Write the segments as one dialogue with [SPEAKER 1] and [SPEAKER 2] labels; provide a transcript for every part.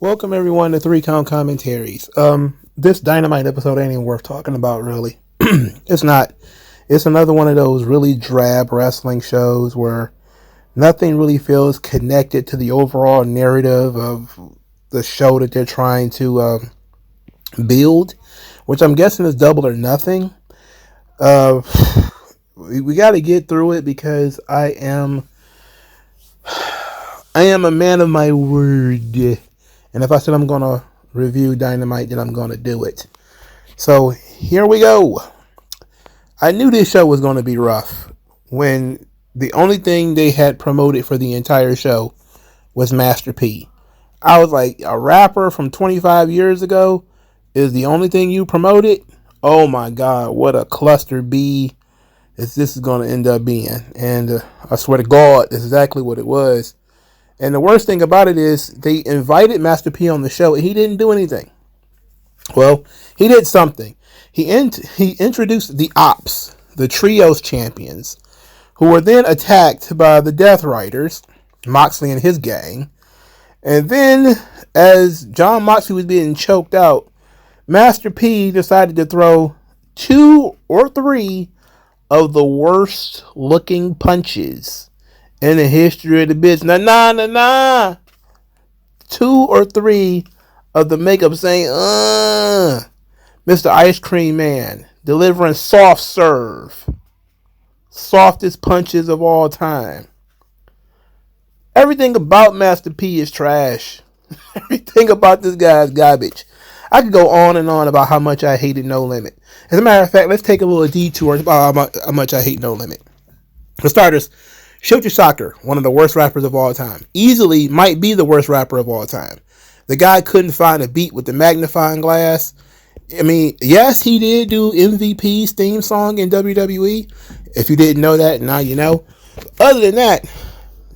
[SPEAKER 1] Welcome everyone to 3 Count Commentaries. This Dynamite episode ain't even worth talking about, really. It's not. It's another one of those really drab wrestling shows where nothing really feels connected to the overall narrative of the show that they're trying to build, which I'm guessing is Double or Nothing. We got to get through it because I am a man of my word. And if I said I'm going to review Dynamite, then I'm going to do it. So here we go. I knew this show was going to be rough when the only thing they had promoted for the entire show was Master P. I was like, a rapper from 25 years ago is the only thing you promoted? Oh my God, what a cluster B this is going to end up being. And I swear to God, that's exactly what it was. And the worst thing about it is they invited Master P on the show and he didn't do anything. Well, he did something. He introduced the Ops, the Trios champions, who were then attacked by the Death Riders, Moxley and his gang. And then, as John Moxley was being choked out, Master P decided to throw 2 or 3 of the worst looking punches in the history of the business. Nah. 2 or 3 of the makeup saying, Mr. Ice Cream Man, delivering soft serve. Softest punches of all time. Everything about Master P is trash. Everything about this guy is garbage. I could go on and on about how much I hated No Limit. As a matter of fact, let's take a little detour about how much I hate No Limit. For starters, Satoshi Matsuzawa, one of the worst rappers of all time. Easily might be the worst rapper of all time. The guy couldn't find a beat with the magnifying glass. I mean, yes, he did do MVP's theme song in WWE. If you didn't know that, now you know. Other than that,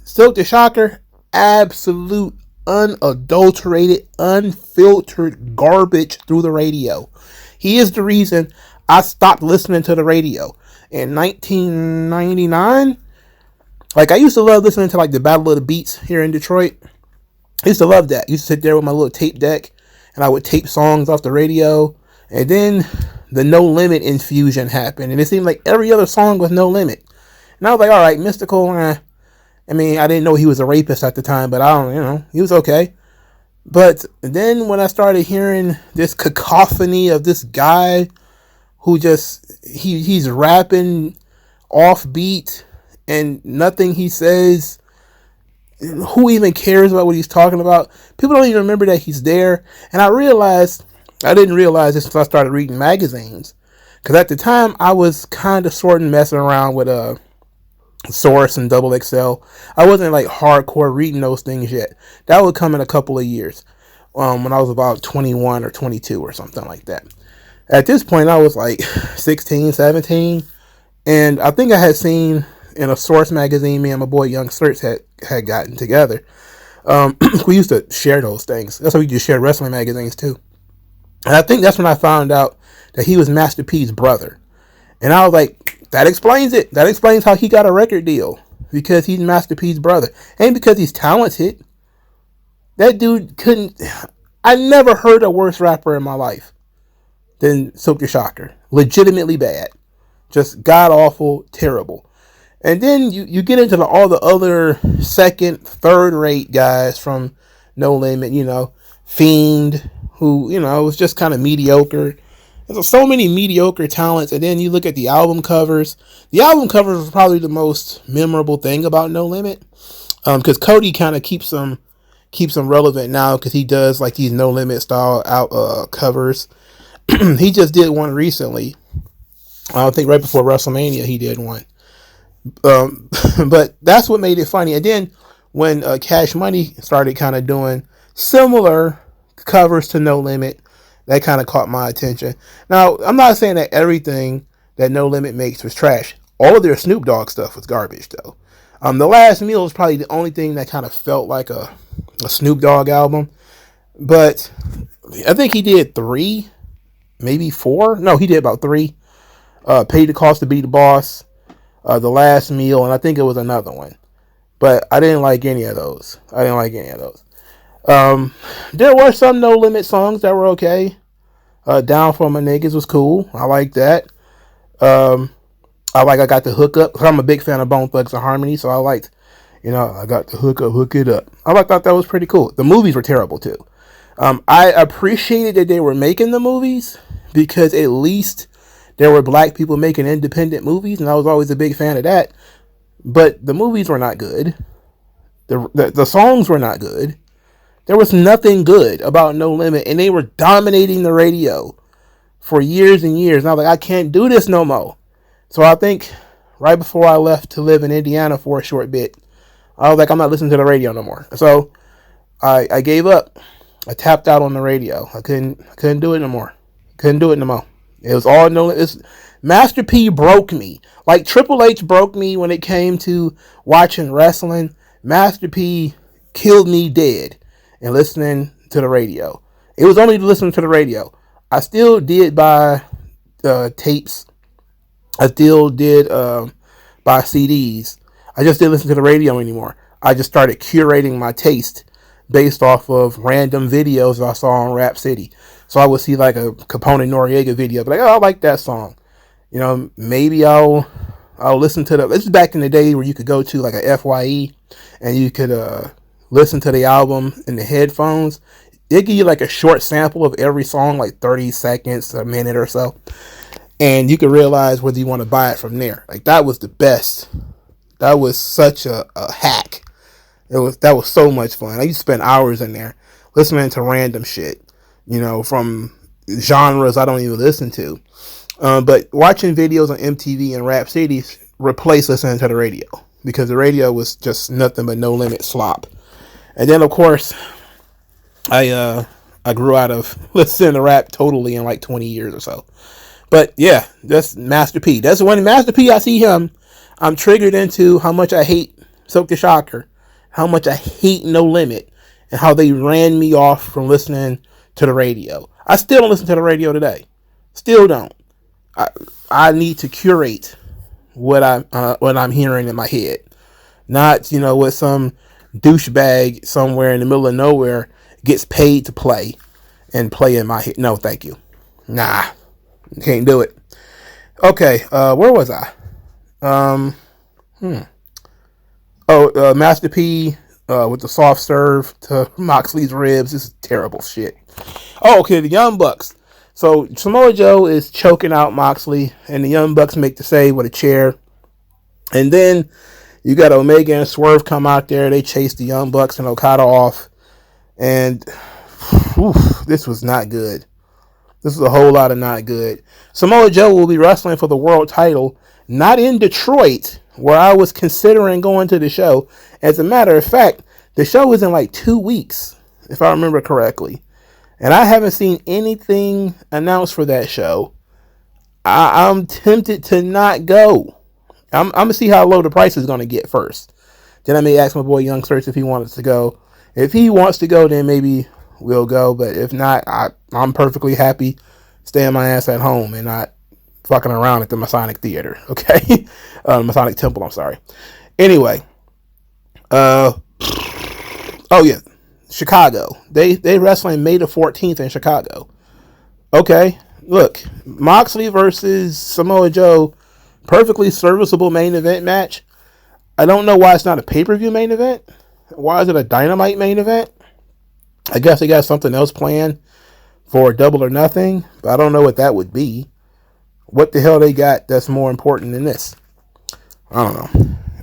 [SPEAKER 1] Satoshi Matsuzawa, absolute, unadulterated, unfiltered garbage through the radio. He is the reason I stopped listening to the radio. In 1999, like, I used to love listening to, like, the Battle of the Beats here in Detroit. I used to love that. I used to sit there with my little tape deck, and I would tape songs off the radio. And then the No Limit infusion happened, and it seemed like every other song was No Limit. And I was like, all right, Mystical, I mean, I didn't know he was a rapist at the time, but he was okay. But then when I started hearing this cacophony of this guy who just, he's rapping offbeat, and nothing he says, who even cares about what he's talking about? People don't even remember that he's there. And I didn't realize this until I started reading magazines. Because at the time, I was kind of sort of messing around with Source and Double XL. I wasn't like hardcore reading those things yet. That would come in a couple of years. When I was about 21 or 22 or something like that. At this point, I was like 16, 17. And I think I had seen in a Source magazine, me and my boy Young Search had gotten together. We used to share those things. That's how we just share wrestling magazines too. And I think that's when I found out that he was Master P's brother. And I was like, that explains it. That explains how he got a record deal. Because he's Master P's brother. Ain't because he's talented. That dude couldn't... I never heard a worse rapper in my life than Satoshi Matsuzawa. Legitimately bad. Just god-awful, terrible. And then you get into all the other second, third-rate guys from No Limit, Fiend, who, was just kind of mediocre. There's so many mediocre talents, and then you look at the album covers. The album covers are probably the most memorable thing about No Limit, because Cody kind of keeps them relevant now, because he does like these No Limit style covers. He just did one recently. I think right before WrestleMania he did one. But that's what made it funny. And then when Cash Money started kind of doing similar covers to No Limit, that kind of caught my attention. Now, I'm not saying that everything that No Limit makes was trash. All of their Snoop Dogg stuff was garbage, though. The Last Meal is probably the only thing that kind of felt like a Snoop Dogg album. But I think he did 3, maybe 4. No, he did about 3. Paid the Cost to Be the Boss, The Last Meal, and I think it was another one. But I didn't like any of those. There were some No Limit songs that were okay. Down for My Niggas was cool. I like that. I got the hook up. I'm a big fan of Bone Thugs and Harmony, so I liked, I got the hook it up. I thought that was pretty cool. The movies were terrible too. I appreciated that they were making the movies because at least there were black people making independent movies, and I was always a big fan of that. But the movies were not good. The songs were not good. There was nothing good about No Limit, and they were dominating the radio for years and years. And I was like, I can't do this no more. So I think right before I left to live in Indiana for a short bit, I was like, I'm not listening to the radio no more. So I gave up. I tapped out on the radio. I couldn't do it no more. It was all No Limit. Master P broke me. Like Triple H broke me when it came to watching wrestling. Master P killed me dead and listening to the radio. It was only listening to the radio. I still did buy tapes. I still did buy CDs. I just didn't listen to the radio anymore. I just started curating my taste based off of random videos I saw on Rap City. So I would see like a Capone Noriega video, be like, oh, I like that song. Maybe I'll listen to this is back in the day where you could go to like a FYE and you could listen to the album in the headphones. They give you like a short sample of every song, like 30 seconds, a minute or so. And you can realize whether you want to buy it from there. Like that was the best. That was such a hack. That was so much fun. I used to spend hours in there listening to random shit, from genres I don't even listen to. But watching videos on MTV and Rap City replaced listening to the radio because the radio was just nothing but No Limit slop. And then of course, I grew out of listening to rap totally in like 20 years or so. But yeah, that's Master P. That's when Master P, I see him, I'm triggered into how much I hate Silk the Shocker, how much I hate No Limit, and how they ran me off from listening to the radio. I still don't listen to the radio today. Still don't. I need to curate what I'm hearing in my head, not what some douchebag somewhere in the middle of nowhere gets paid to play and play in my head. No, thank you. Nah, can't do it. Okay, where was I? Master P with the soft serve to Moxley's ribs. This is terrible shit. Oh, okay, the Young Bucks. So Samoa Joe is choking out Moxley, and the Young Bucks make the save with a chair. And then you got Omega and Swerve come out there. They chase the Young Bucks and Okada off. And this was not good. This was a whole lot of not good. Samoa Joe will be wrestling for the world title, not in Detroit, where I was considering going to the show. As a matter of fact, the show is in like 2 weeks, if I remember correctly. And I haven't seen anything announced for that show. I'm tempted to not go. I'm going to see how low the price is going to get first. Then I may ask my boy Young Search if he wants to go. If he wants to go, then maybe we'll go. But if not, I'm perfectly happy staying my ass at home and not fucking around at the Masonic Theater. Okay? Masonic Temple, I'm sorry. Anyway. Oh, yeah. Chicago. They wrestling May the 14th in Chicago. Okay, look, Moxley versus Samoa Joe, perfectly serviceable main event match. I don't know why it's not a pay-per-view main event. Why is it a Dynamite main event? I guess they got something else planned for Double or Nothing, but I don't know what that would be. What the hell they got that's more important than this? I don't know.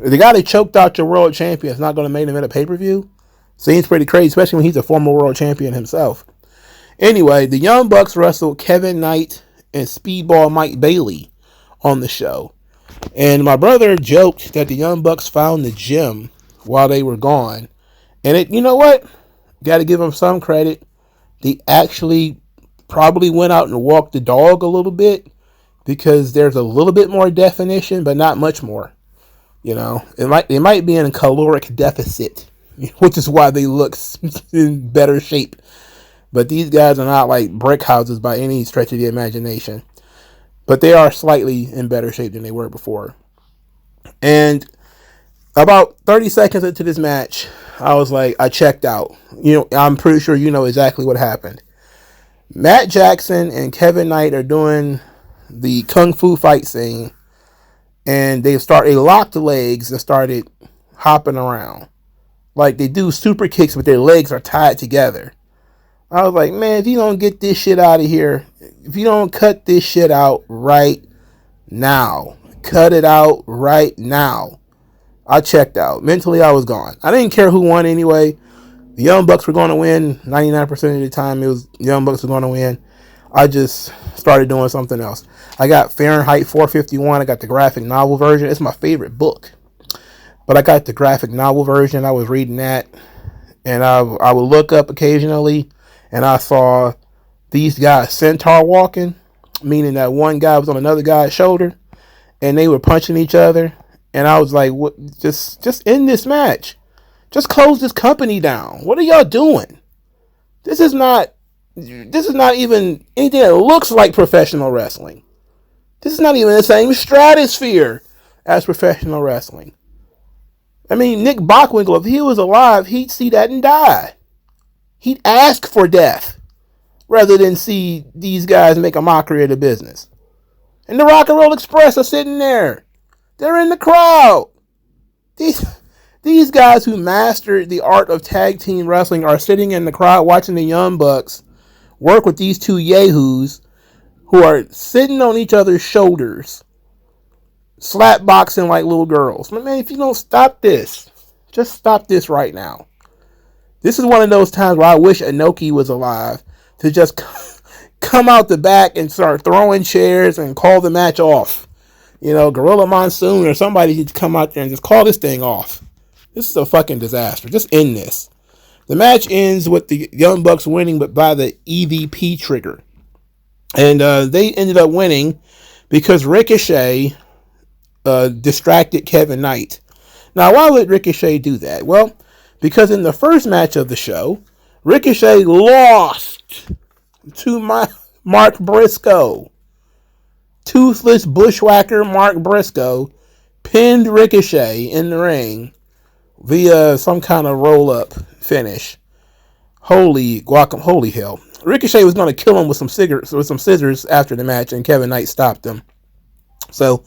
[SPEAKER 1] The guy that choked out your world champion is not going to main event a pay-per-view? Seems pretty crazy, especially when he's a former world champion himself. Anyway, the Young Bucks wrestled Kevin Knight and Speedball Mike Bailey on the show. And my brother joked that the Young Bucks found the gym while they were gone. And you know what? Got to give them some credit. They actually probably went out and walked the dog a little bit because there's a little bit more definition, but not much more. It might be in a caloric deficit, which is why they look in better shape. But these guys are not like brick houses by any stretch of the imagination. but they are slightly in better shape than they were before. And about 30 seconds into this match, I was like, I checked out. I'm pretty sure you know exactly what happened. Matt Jackson and Kevin Knight are doing the kung fu fight scene, and they locked the legs and started hopping around. Like they do super kicks, but their legs are tied together. I was like, man, if you don't get this shit out of here, if you don't cut this shit out right now, cut it out right now. I checked out. Mentally, I was gone. I didn't care who won anyway. The Young Bucks were going to win. 99% of the time, it was the Young Bucks were going to win. I just started doing something else. I got Fahrenheit 451. I got the graphic novel version. It's my favorite book. But I got the graphic novel version. I was reading that. And I would look up occasionally. And I saw these guys centaur walking. Meaning that one guy was on another guy's shoulder. And they were punching each other. And I was like, "What? Just end this match. Just close this company down. What are y'all doing? This is not even anything that looks like professional wrestling. This is not even the same stratosphere as professional wrestling. I mean, Nick Bockwinkel, if he was alive, he'd see that and die. He'd ask for death rather than see these guys make a mockery of the business. And the Rock and Roll Express are sitting there. They're in the crowd. These guys who mastered the art of tag team wrestling are sitting in the crowd watching the Young Bucks work with these two yahoos who are sitting on each other's shoulders, slap boxing like little girls. But man, if you don't stop this, just stop this right now. This is one of those times where I wish Inoki was alive to just come out the back and start throwing chairs and call the match off. Gorilla Monsoon or somebody needs to come out there and just call this thing off. This is a fucking disaster. Just end this. The match ends with the Young Bucks winning, but by the EVP trigger. And they ended up winning because Ricochet distracted Kevin Knight. Now, why would Ricochet do that? Well, because in the first match of the show, Ricochet lost to Mark Briscoe. Toothless bushwhacker Mark Briscoe pinned Ricochet in the ring via some kind of roll-up finish. Holy hell. Ricochet was going to kill him with some scissors after the match, and Kevin Knight stopped him. So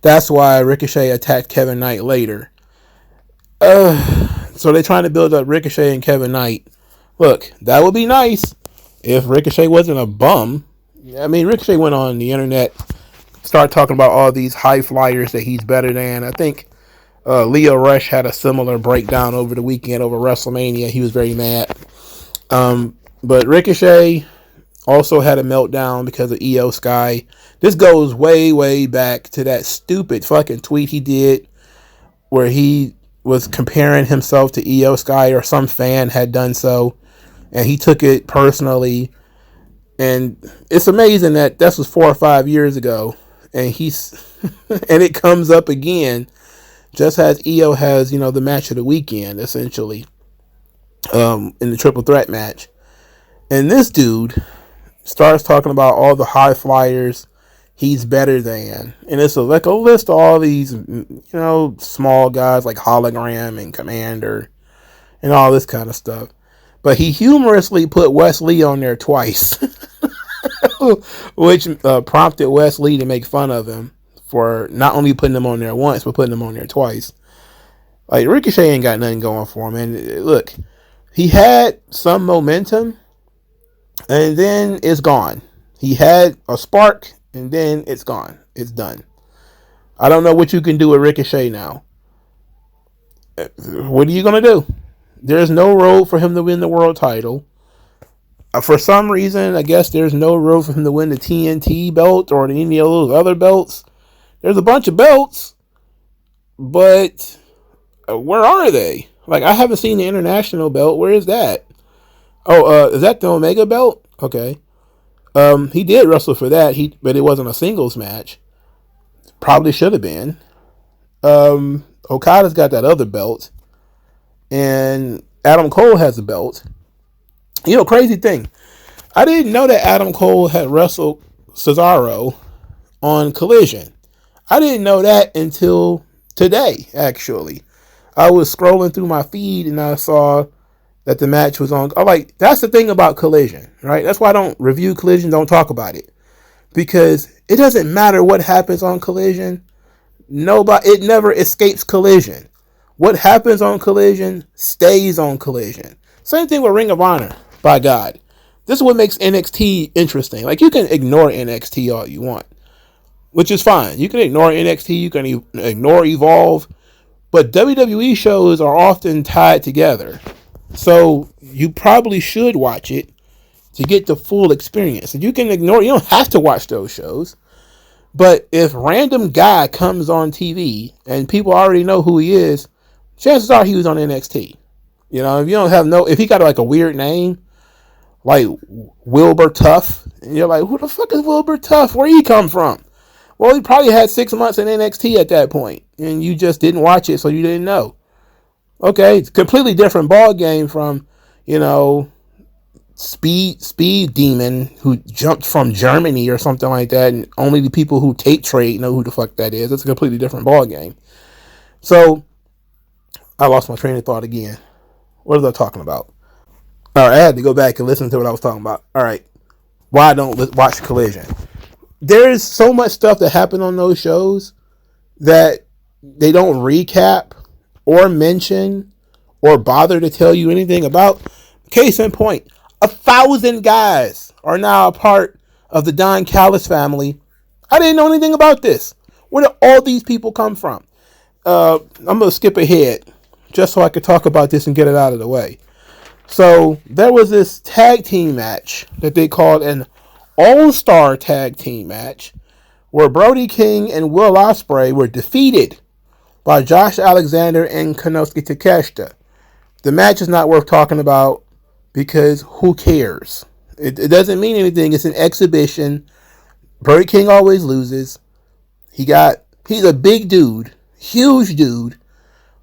[SPEAKER 1] that's why Ricochet attacked Kevin Knight later. So they're trying to build up Ricochet and Kevin Knight. Look, that would be nice if Ricochet wasn't a bum. I mean, Ricochet went on the internet, started talking about all these high flyers that he's better than. I think Leo Rush had a similar breakdown over the weekend over WrestleMania. He was very mad. But Ricochet also had a meltdown because of Io Sky. This goes way, way back to that stupid fucking tweet he did where he was comparing himself to Io Sky, or some fan had done so, and he took it personally. And it's amazing that this was 4 or 5 years ago, and and it comes up again, just as Io has, the match of the weekend, essentially, in the triple threat match. And this dude starts talking about all the high flyers he's better than, and it's like a list of all these, small guys like Hologram and Commander, and all this kind of stuff. But he humorously put Wes Lee on there twice, which prompted Wes Lee to make fun of him for not only putting him on there once, but putting him on there twice. Like, Ricochet ain't got nothing going for him. And look, he had some momentum, and then it's gone. He had a spark, and then it's gone. It's done. I don't know what you can do with Ricochet now. What are you going to do? There's no road for him to win the world title. For some reason, I guess there's no road for him to win the TNT belt or any of those other belts. There's a bunch of belts, but where are they? Like, I haven't seen the international belt. Where is that? Oh, is that the Omega belt? Okay. He did wrestle for that, but it wasn't a singles match. Probably should have been. Okada's got that other belt. And Adam Cole has a belt. Crazy thing. I didn't know that Adam Cole had wrestled Cesaro on Collision. I didn't know that until today, actually. I was scrolling through my feed and I saw that the match was on. I'm like, that's the thing about Collision, right? That's why I don't review Collision, don't talk about it. Because it doesn't matter what happens on Collision. It never escapes Collision. What happens on Collision stays on Collision. Same thing with Ring of Honor, by God. This is what makes NXT interesting. Like, you can ignore NXT all you want, which is fine. You can ignore NXT, you can ignore Evolve, but WWE shows are often tied together. So you probably should watch it to get the full experience. And you can ignore, you don't have to watch those shows. But if random guy comes on TV and people already know who he is, chances are he was on NXT. You know, if you don't have if he got like a weird name, like Wilbur Tough, and you're like, who the fuck is Wilbur Tough? Where he come from? Well, he probably had 6 months in NXT at that point, and you just didn't watch it, so you didn't know. Okay, it's a completely different ball game from, Speed Demon, who jumped from Germany or something like that, and only the people who tape trade know who the fuck that is. It's a completely different ball game. So, I lost my train of thought again. What was I talking about? All right, I had to go back and listen to what I was talking about. All right, why I don't watch Collision? There's so much stuff that happened on those shows that they don't recap or mention or bother to tell you anything about. Case in point, 1,000 guys are now a part of the Don Callis family. I didn't know anything about this. Where did all these people come from? I'm going to skip ahead just so I could talk about this and get it out of the way. So there was this tag team match that they called an All-Star Tag Team match where Brody King and Will Ospreay were defeated by Josh Alexander and Konosuke Takeshita. The match is not worth talking about because who cares? It doesn't mean anything. It's an exhibition. Brody King always loses. He's a big dude, huge dude,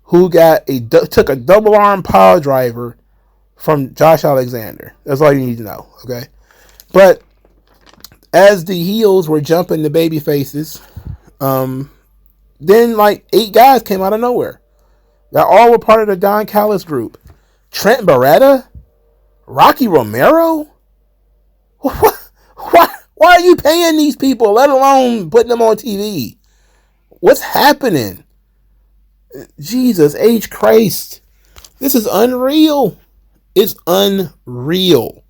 [SPEAKER 1] who took a double arm power driver from Josh Alexander. That's all you need to know, okay? But as the heels were jumping the baby faces, then like 8 guys came out of nowhere. They all were part of the Don Callis group. Trent Beretta? Rocky Romero? Why are you paying these people, let alone putting them on TV? What's happening? Jesus H. Christ. This is unreal. It's unreal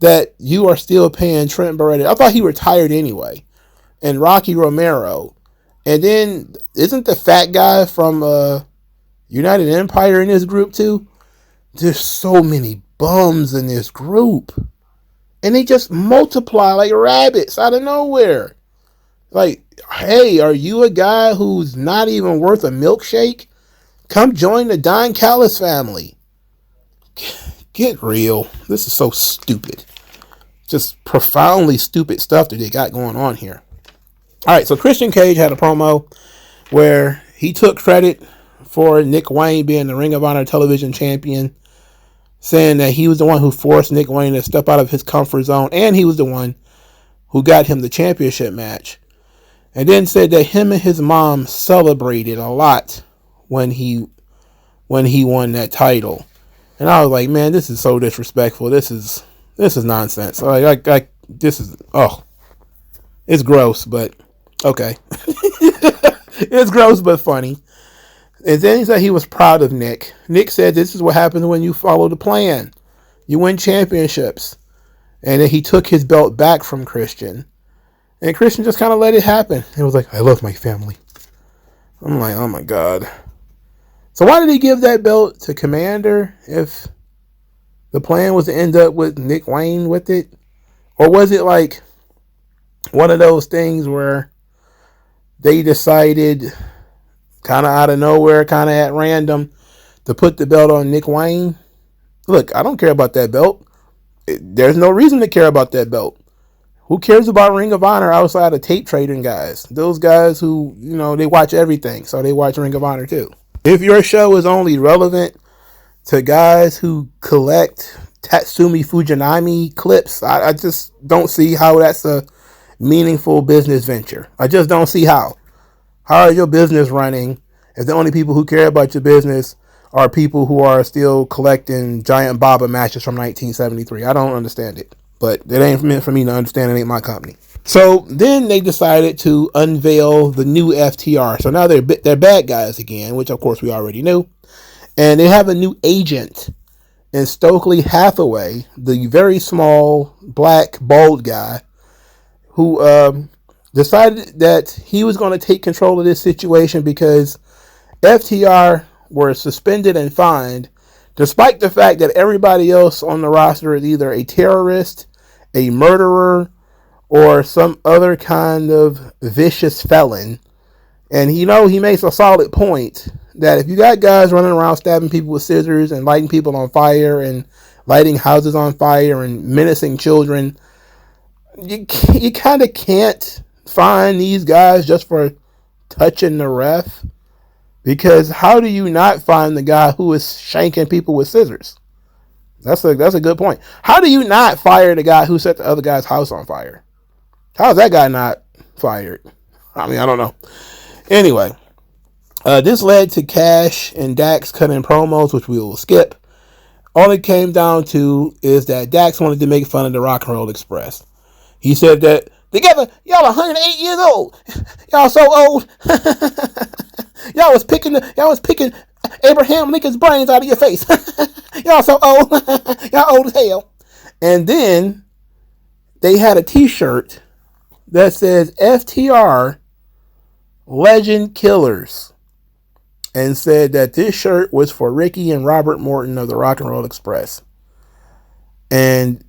[SPEAKER 1] that you are still paying Trent Beretta. I thought he retired anyway. And Rocky Romero. And then, isn't the fat guy from United Empire in this group too? There's so many bums in this group. And they just multiply like rabbits out of nowhere. Like, hey, are you a guy who's not even worth a milkshake? Come join the Don Callis family. Get real. This is so stupid. Just profoundly stupid stuff that they got going on here. Alright, so Christian Cage had a promo where he took credit for Nick Wayne being the Ring of Honor television champion, saying that he was the one who forced Nick Wayne to step out of his comfort zone, and he was the one who got him the championship match. And then said that him and his mom celebrated a lot when he won that title. And I was like, man, this is so disrespectful. This is nonsense. It's gross, but okay. It's gross, but funny. And then he said he was proud of Nick. Nick said this is what happens when you follow the plan. You win championships. And then he took his belt back from Christian. And Christian just kind of let it happen. He was like, I love my family. I'm like, oh my God. So why did he give that belt to Commander if the plan was to end up with Nick Wayne with it? Or was it like one of those things where they decided kind of out of nowhere, kind of at random, to put the belt on Nick Wayne? Look, I don't care about that belt. There's no reason to care about that belt. Who cares about Ring of Honor outside of tape trading guys? Those guys who, they watch everything, so they watch Ring of Honor too. If your show is only relevant to guys who collect Tatsumi Fujinami clips, I just don't see how that's a meaningful business venture. I just don't see how. How is your business running if the only people who care about your business are people who are still collecting giant Baba matches from 1973? I don't understand it. But it ain't meant for me to understand. It ain't my company. So then they decided to unveil the new FTR. So now they're bad guys again, which of course we already knew. And they have a new agent in Stokely Hathaway, the very small, black, bald guy, who decided that he was going to take control of this situation because FTR were suspended and fined, despite the fact that everybody else on the roster is either a terrorist, a murderer, or some other kind of vicious felon. And he makes a solid point that if you got guys running around stabbing people with scissors and lighting people on fire and lighting houses on fire and menacing children, you kind of can't find these guys just for touching the ref. Because how do you not find the guy who is shanking people with scissors? That's a good point. How do you not fire the guy who set the other guy's house on fire? How is that guy not fired? I mean, I don't know. Anyway, this led to Cash and Dax cutting promos, which we will skip. All it came down to is that Dax wanted to make fun of the Rock and Roll Express. He said that together, y'all 108 years old. Y'all so old. y'all was picking Abraham Lincoln's brains out of your face. Y'all so old. Y'all old as hell. And then they had a t-shirt that says FTR Legend Killers, and said that this shirt was for Ricky and Robert Morton of the Rock and Roll Express. And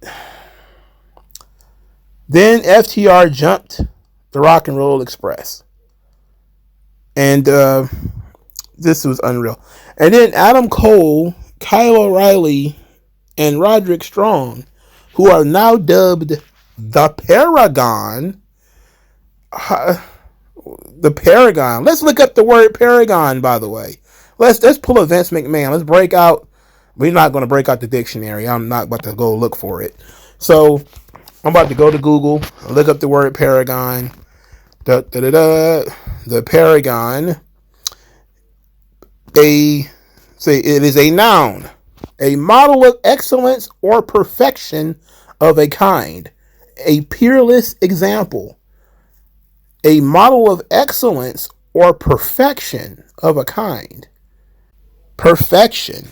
[SPEAKER 1] then FTR jumped the Rock and Roll Express. And this was unreal. And then Adam Cole, Kyle O'Reilly, and Roderick Strong, who are now dubbed the Paragon. The Paragon. Let's look up the word Paragon, by the way. Let's pull a Vince McMahon. Let's break out. We're not going to break out the dictionary. I'm not about to go look for it. So I'm about to go to Google, look up the word Paragon. The Paragon. It is a noun. A model of excellence or perfection of a kind. A peerless example. A model of excellence or perfection of a kind. Perfection.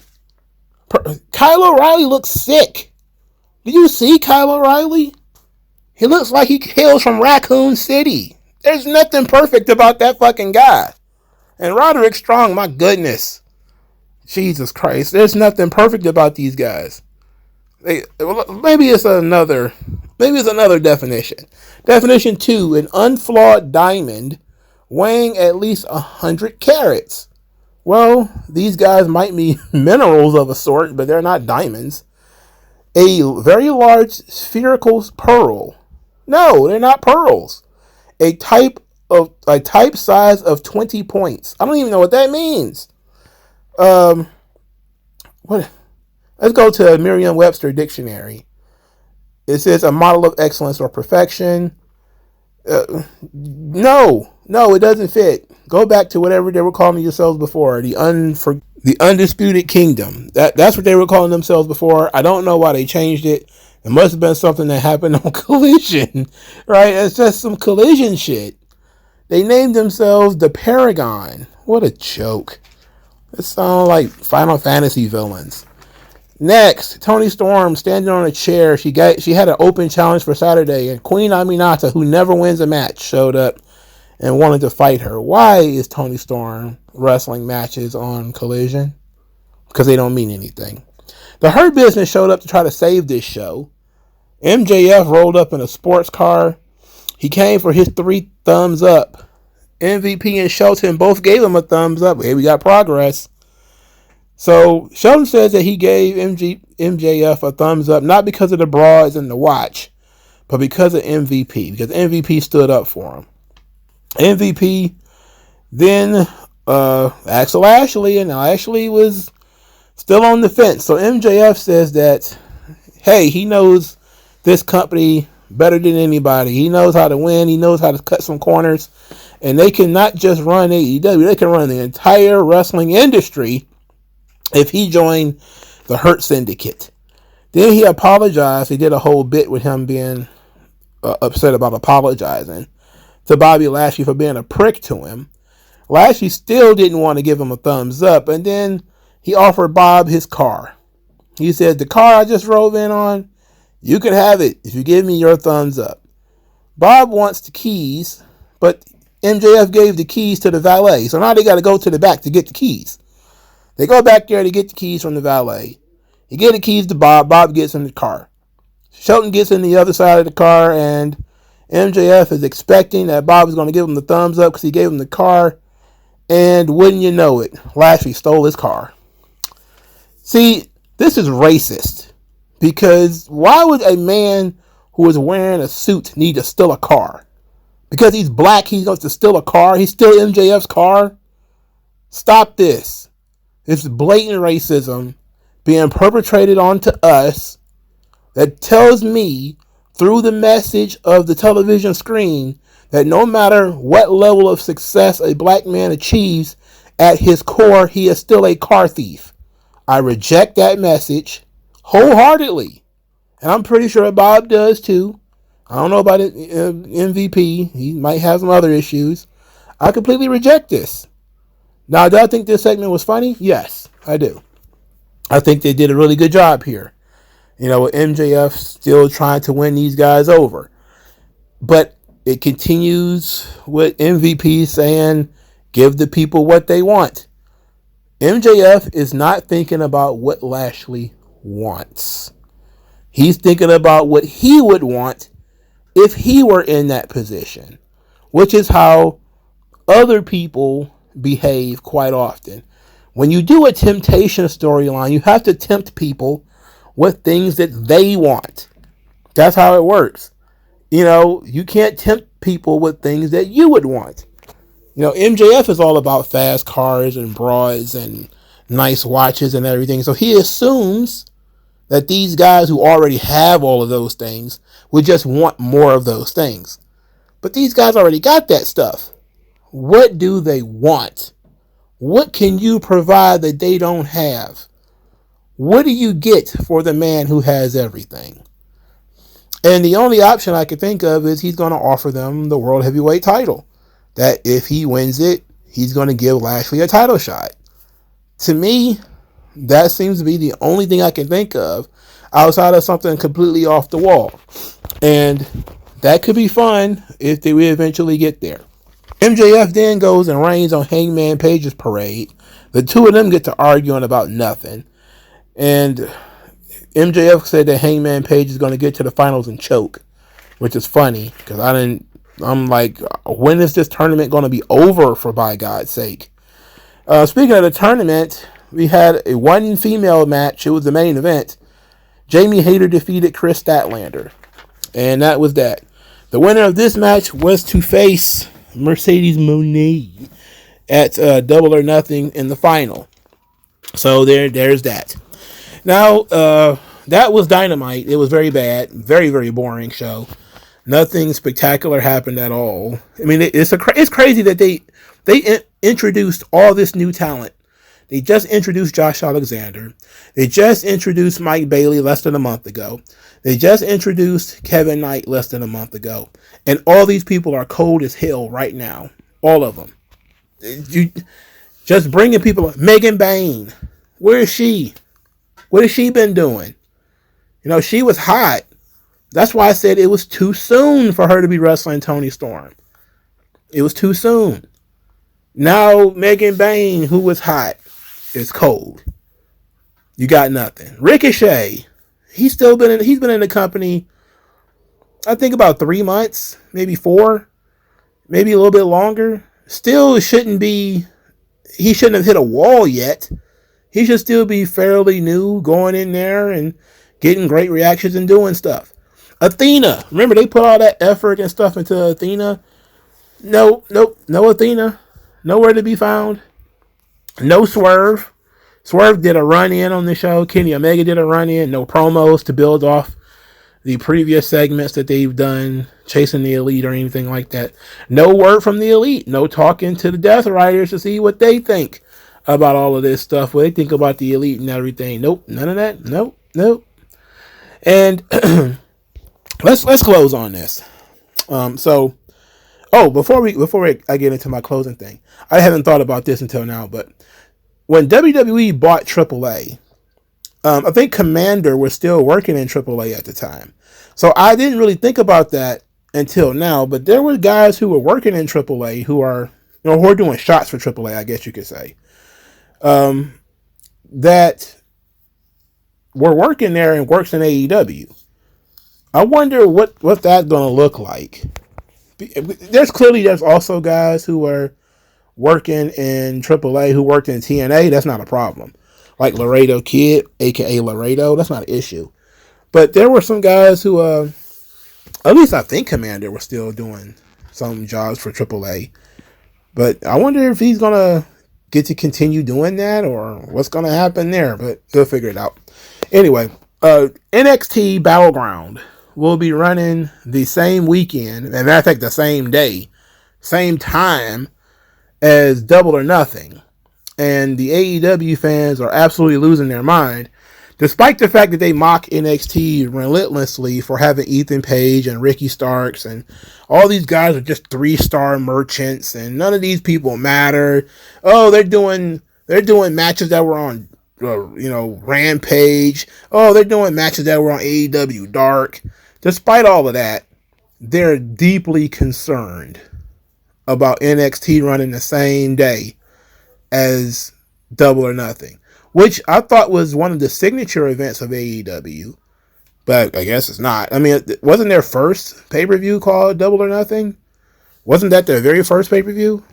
[SPEAKER 1] Kyle O'Reilly looks sick. Do you see Kyle O'Reilly? He looks like he hails from Raccoon City. There's nothing perfect about that fucking guy. And Roderick Strong, my goodness. Jesus Christ. There's nothing perfect about these guys. Maybe it's another definition. Definition 2, an unflawed diamond weighing at least 100 carats. Well, these guys might be minerals of a sort, but they're not diamonds. A very large spherical pearl. No, they're not pearls. A type size of 20 points. I don't even know what that means. What? Let's go to Merriam-Webster dictionary. It says a model of excellence or perfection. No, it doesn't fit. Go back to whatever they were calling themselves before. The Undisputed Kingdom. That's what they were calling themselves before. I don't know why they changed it. It must have been something that happened on Collision, right? It's just some Collision shit. They named themselves the Paragon. What a joke. It sounds like Final Fantasy villains. Next, Toni Storm standing on a chair. She had an open challenge for Saturday, and Queen Aminata, who never wins a match, showed up and wanted to fight her. Why is Toni Storm wrestling matches on Collision? Because they don't mean anything. The Hurt Business showed up to try to save this show. MJF rolled up in a sports car. He came for his 3 thumbs up. MVP and Shelton both gave him a thumbs up. Hey, we got progress. So Shelton says that he gave MJF a thumbs up, not because of the bras and the watch, but because of MVP, because MVP stood up for him. MVP then asked Lashley, and Lashley was still on the fence. So MJF says that, hey, he knows this company better than anybody. He knows how to win. He knows how to cut some corners. And they can not just run AEW, they can run the entire wrestling industry if he joined the Hurt Syndicate. Then he apologized. He did a whole bit with him being upset about apologizing to Bobby Lashley for being a prick to him. Lashley still didn't want to give him a thumbs up, and then he offered Bob his car. He said, the car I just drove in on, you can have it if you give me your thumbs up. Bob wants the keys, but MJF gave the keys to the valet, so now they got to go to the back to get the keys. They go back there to get the keys from the valet. He gave the keys to Bob. Bob gets in the car. Shelton gets in the other side of the car, and MJF is expecting that Bob is going to give him the thumbs up because he gave him the car. And wouldn't you know it, Lashley stole his car. See, this is racist. Because why would a man who is wearing a suit need to steal a car? Because he's black, he's going to steal a car? He's still MJF's car? Stop this. It's blatant racism being perpetrated onto us that tells me through the message of the television screen that no matter what level of success a black man achieves, at his core, he is still a car thief. I reject that message wholeheartedly. And I'm pretty sure Bob does too. I don't know about it, MVP. He might have some other issues. I completely reject this. Now, do I think this segment was funny? Yes, I do. I think they did a really good job here. You know, with MJF still trying to win these guys over. But it continues with MVP saying, give the people what they want. MJF is not thinking about what Lashley wants. He's thinking about what he would want if he were in that position, which is how other people behave quite often. When you do a temptation storyline, you have to tempt people with things that they want. That's how it works. You know, you can't tempt people with things that you would want. You know, MJF is all about fast cars and broads and nice watches and everything. So he assumes that these guys who already have all of those things would just want more of those things. But these guys already got that stuff. What do they want? What can you provide that they don't have? What do you get for the man who has everything? And the only option I could think of is he's going to offer them the World Heavyweight title. That if he wins it, he's going to give Lashley a title shot. To me, that seems to be the only thing I can think of outside of something completely off the wall. And that could be fun if they eventually get there. MJF then goes and rains on Hangman Page's parade. The two of them get to arguing about nothing. And MJF said that Hangman Page is going to get to the finals and choke, which is funny because I'm like, when is this tournament going to be over, for by God's sake? Speaking of the tournament, we had a one female match. It was the main event. Jamie Hayter defeated Chris Statlander, and that was that. The winner of this match was to face Mercedes Moné at Double or Nothing in the final. So there's that. Now, that was Dynamite. It was very bad. Very, very boring show. Nothing spectacular happened at all. I mean, it's crazy that they introduced all this new talent. They just introduced Josh Alexander. They just introduced Mike Bailey less than a month ago. They just introduced Kevin Knight less than a month ago. And all these people are cold as hell right now. All of them. You just bringing people. Megan Bain. Where is she? What has she been doing? You know, she was hot. That's why I said it was too soon for her to be wrestling Toni Storm. It was too soon. Now Megan Bain, who was hot, is cold. You got nothing. Ricochet, he's been in the company, I think about 3 months, maybe 4, maybe a little bit longer. Still he shouldn't have hit a wall yet. He should still be fairly new, going in there and getting great reactions and doing stuff. Athena, remember they put all that effort and stuff into Athena. No Athena, nowhere to be found. No Swerve. Swerve did a run in on the show. Kenny Omega did a run in. No promos to build off the previous segments that they've done, chasing the Elite or anything like that. No word from the Elite. No talking to the Death Riders to see what they think about all of this stuff. What they think about the Elite and everything. Nope, none of that. Nope. And let's close on this. Before I get into my closing thing, I haven't thought about this until now, but when WWE bought AAA, I think Commander was still working in AAA at the time. So I didn't really think about that until now, but there were guys who were working in AAA who are doing shots for AAA, I guess you could say, that were working there and works in AEW. I wonder what that's going to look like. There's also guys who are working in AAA who worked in TNA. That's not a problem. Like Laredo Kid, a.k.a. Laredo, that's not an issue. But there were some guys who, at least I think Commander was still doing some jobs for AAA. But I wonder if he's going to get to continue doing that or what's going to happen there. But we'll figure it out. Anyway, NXT Battleground will be running the same weekend, as a matter of fact, the same day, same time as Double or Nothing. And the AEW fans are absolutely losing their mind, despite the fact that they mock NXT relentlessly for having Ethan Page and Ricky Starks, and all these guys are just 3-star merchants, and none of these people matter. Oh, they're doing matches that were on, Rampage. Oh, they're doing matches that were on AEW Dark. Despite all of that, they're deeply concerned about NXT running the same day as Double or Nothing, which I thought was one of the signature events of AEW, but I guess it's not. I mean, wasn't their first pay-per-view called Double or Nothing? Wasn't that their very first pay-per-view?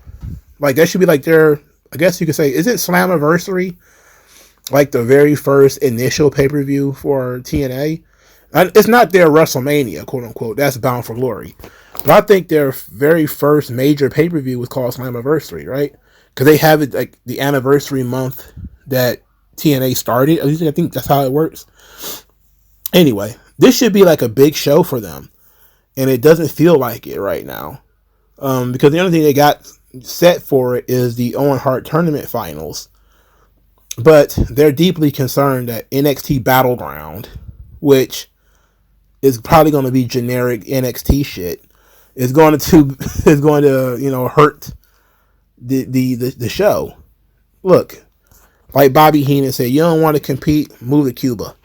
[SPEAKER 1] Like, that should be like their, I guess you could say, is it Slammiversary? Like the very first initial pay-per-view for TNA? It's not their WrestleMania, quote-unquote. That's Bound for Glory. But I think their very first major pay-per-view was called Slammiversary, right? Because they have it like the anniversary month that TNA started. At least I think that's how it works. Anyway, this should be like a big show for them. And it doesn't feel like it right now. Because the only thing they got set for it is the Owen Hart Tournament Finals. But they're deeply concerned that NXT Battleground, which is probably going to be generic NXT shit, is going to hurt the show. Look, like Bobby Heenan said, you don't want to compete, move to Cuba.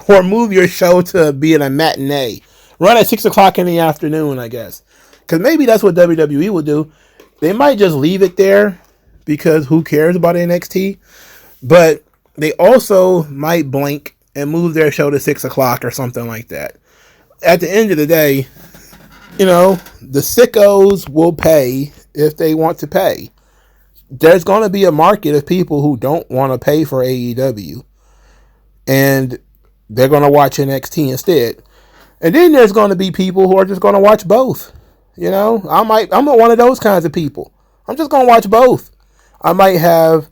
[SPEAKER 1] Or move your show to be in a matinee. Run at 6 o'clock in the afternoon, I guess. Because maybe that's what WWE will do. They might just leave it there because who cares about NXT? But they also might blink and move their show to 6 o'clock or something like that. At the end of the day, the sickos will pay if they want to pay. There's going to be a market of people who don't want to pay for AEW, and they're going to watch NXT instead. And then there's going to be people who are just going to watch both. I'm one of those kinds of people. I'm just going to watch both. I might have,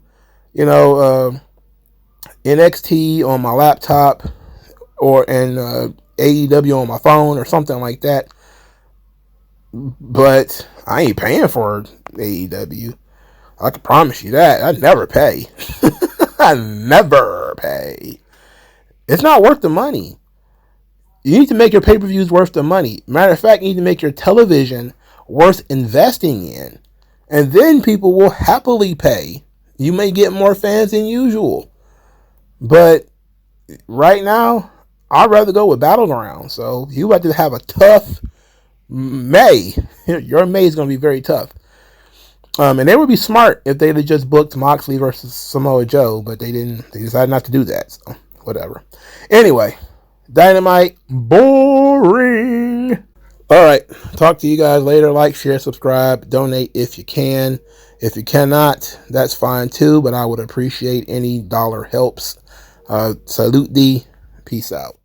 [SPEAKER 1] NXT on my laptop and AEW on my phone or something like that. But I ain't paying for AEW. I can promise you that. I never pay. I never pay. It's not worth the money. You need to make your pay-per-views worth the money. Matter of fact, you need to make your television worth investing in. And then people will happily pay. You may get more fans than usual. But right now, I'd rather go with Battleground. So you have to have a tough May. Your May is going to be very tough. And they would be smart if they'd have just booked Moxley versus Samoa Joe, but they didn't. They decided not to do that. So whatever. Anyway, Dynamite, boring. All right. Talk to you guys later. Like, share, subscribe, donate if you can. If you cannot, that's fine too, but I would appreciate any dollar helps. Salute thee. Peace out.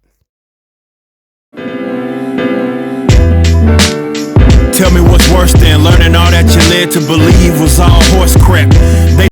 [SPEAKER 2] Tell me what's worse than learning all that you led to believe was all horse crap.